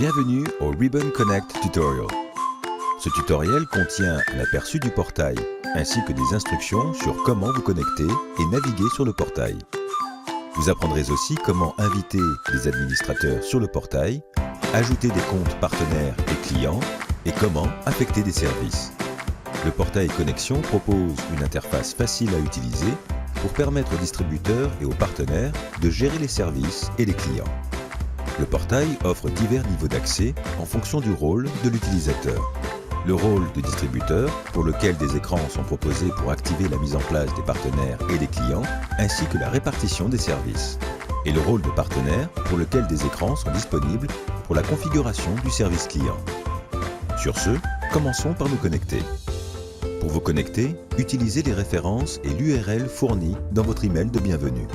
Bienvenue au Ribbon Connect Tutorial. Ce tutoriel contient un aperçu du portail, ainsi que des instructions sur comment vous connecter et naviguer sur le portail. Vous apprendrez aussi comment inviter les administrateurs sur le portail, ajouter des comptes partenaires et clients, et comment affecter des services. Le portail Connexion propose une interface facile à utiliser pour permettre aux distributeurs et aux partenaires de gérer les services et les clients. Le portail offre divers niveaux d'accès en fonction du rôle de l'utilisateur. Le rôle de distributeur, pour lequel des écrans sont proposés pour activer la mise en place des partenaires et des clients, ainsi que la répartition des services. Et le rôle de partenaire, pour lequel des écrans sont disponibles pour la configuration du service client. Sur ce, commençons par nous connecter. Pour vous connecter, utilisez les références et l'URL fournies dans votre email de bienvenue.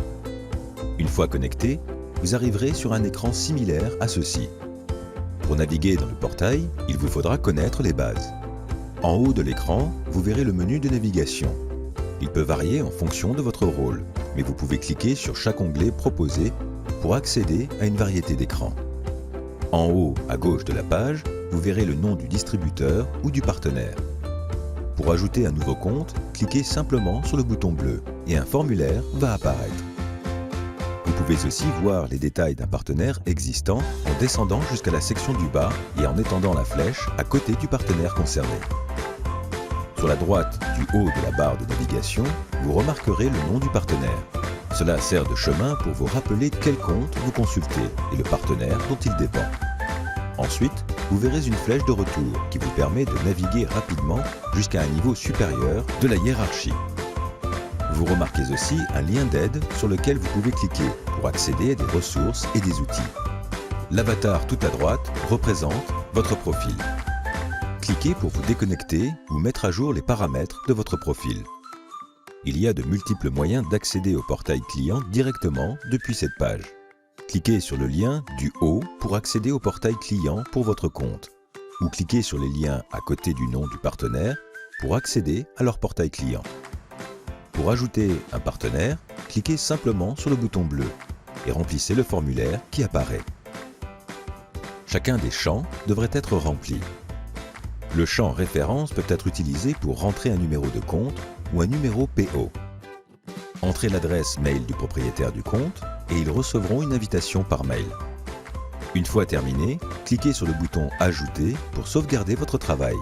Une fois connecté, vous arriverez sur un écran similaire à ceci. Pour naviguer dans le portail, il vous faudra connaître les bases. En haut de l'écran, vous verrez le menu de navigation. Il peut varier en fonction de votre rôle, mais vous pouvez cliquer sur chaque onglet proposé pour accéder à une variété d'écrans. En haut à gauche de la page, vous verrez le nom du distributeur ou du partenaire. Pour ajouter un nouveau compte, cliquez simplement sur le bouton bleu et un formulaire va apparaître. Vous pouvez aussi voir les détails d'un partenaire existant en descendant jusqu'à la section du bas et en étendant la flèche à côté du partenaire concerné. Sur la droite du haut de la barre de navigation, vous remarquerez le nom du partenaire. Cela sert de chemin pour vous rappeler quel compte vous consultez et le partenaire dont il dépend. Ensuite, vous verrez une flèche de retour qui vous permet de naviguer rapidement jusqu'à un niveau supérieur de la hiérarchie. Vous remarquez aussi un lien d'aide sur lequel vous pouvez cliquer pour accéder à des ressources et des outils. L'avatar tout à droite représente votre profil. Cliquez pour vous déconnecter ou mettre à jour les paramètres de votre profil. Il y a de multiples moyens d'accéder au portail client directement depuis cette page. Cliquez sur le lien du haut pour accéder au portail client pour votre compte, ou cliquez sur les liens à côté du nom du partenaire pour accéder à leur portail client. Pour ajouter un partenaire, cliquez simplement sur le bouton bleu et remplissez le formulaire qui apparaît. Chacun des champs devrait être rempli. Le champ référence peut être utilisé pour rentrer un numéro de compte ou un numéro PO. Entrez l'adresse mail du propriétaire du compte et ils recevront une invitation par mail. Une fois terminé, cliquez sur le bouton « Ajouter » pour sauvegarder votre travail.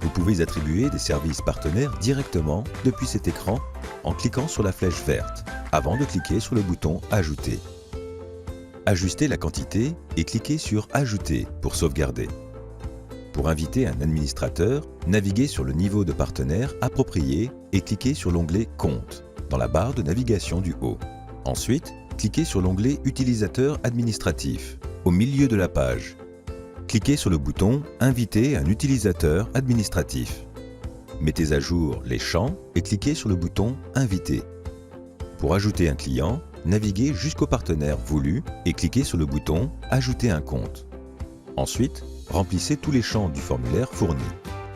Vous pouvez attribuer des services partenaires directement depuis cet écran en cliquant sur la flèche verte, avant de cliquer sur le bouton « Ajouter ». Ajustez la quantité et cliquez sur « Ajouter » pour sauvegarder. Pour inviter un administrateur, naviguez sur le niveau de partenaire approprié et cliquez sur l'onglet « Compte » dans la barre de navigation du haut. Ensuite, cliquez sur l'onglet « Utilisateur administratif » au milieu de la page. Cliquez sur le bouton « Inviter un utilisateur administratif ». Mettez à jour les champs et cliquez sur le bouton « Inviter ». Pour ajouter un client, naviguez jusqu'au partenaire voulu et cliquez sur le bouton « Ajouter un compte ». Ensuite, remplissez tous les champs du formulaire fourni.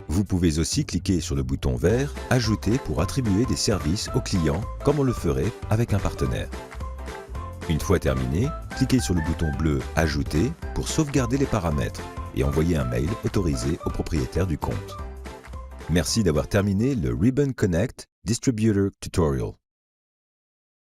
Vous pouvez aussi cliquer sur le bouton vert « Ajouter » pour attribuer des services au client comme on le ferait avec un partenaire. Une fois terminé, cliquez sur le bouton bleu « Ajouter » pour sauvegarder les paramètres et envoyer un mail autorisé au propriétaire du compte. Merci d'avoir terminé le Ribbon Connect Distributor Tutorial.